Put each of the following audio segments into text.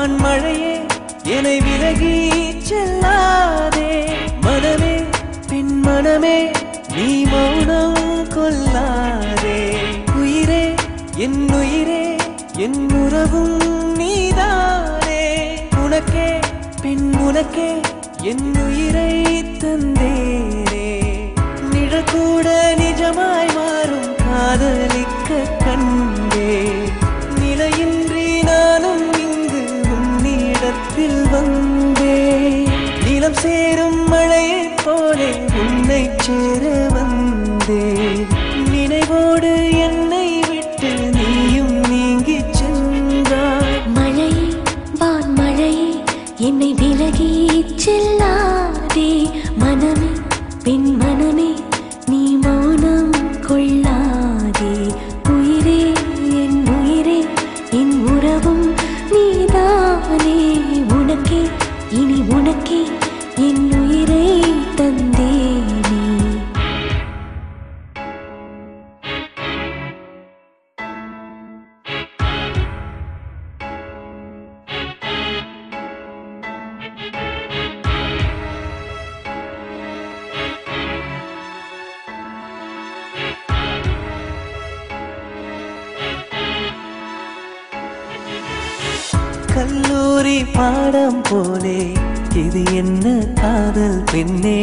வான்மழையே என்னை விலகி செல்லாதே மனமே பின் மனமே நீ மௌனம் கொள்ளாதே உயிரே என் உறவும் நீதானே உனக்கே பின் உனக்கே என் உயிரை தந்தேனே நிழல் கூட நிஜமாய் மாறும் காதலிக்க கண்டே நிலையின்றி நானும் இங்கு உன்னிடத்தில் வந்தே நிலம் சேரும் மழையைப் போலே உன்னை சேர வந்தே நினைவோடு என்னை விட்டு நீயும் நீங்கி சென்றாய் மழையே வான்மழையே என்னை விலகி செல்லாதே மனமே பின் மனமே நீ மௌனம் கொள்ளாதே உயிரே என் உறவும் நீதானே உனக்கே இனி உனக்கே என் உயிரை தந்தேனே கல்லூரி பாடம் போலே இது என்ன காதல் பெண்ணே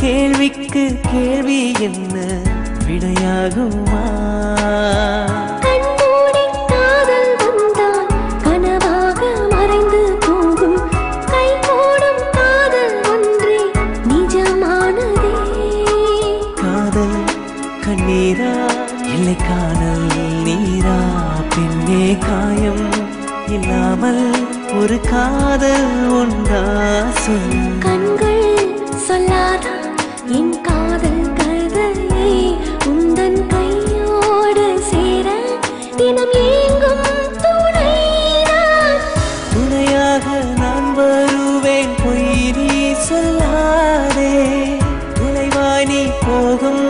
கேள்விக்கு கேள்வி என்ன விடையாகுமா கண்மூடி காதல் வந்தால் கனவாக மறைந்து போகும் கைகூடும் காதல் ஒன்றே நிஜமானதே காதல் கண்ணீரா இல்லை காணல் நீரா பின்னே காயம் இல்லாமல் ஒரு காதல் உண்டா சொல் கண்கள் சொல்லாதா என் காதல் கதையை உந்தன் கையோடு சேர தினம் ஏங்கும் துணையாக நான் வருவேன் பொய் நீ சொல்லாதே துணைவாய் நீ போகும்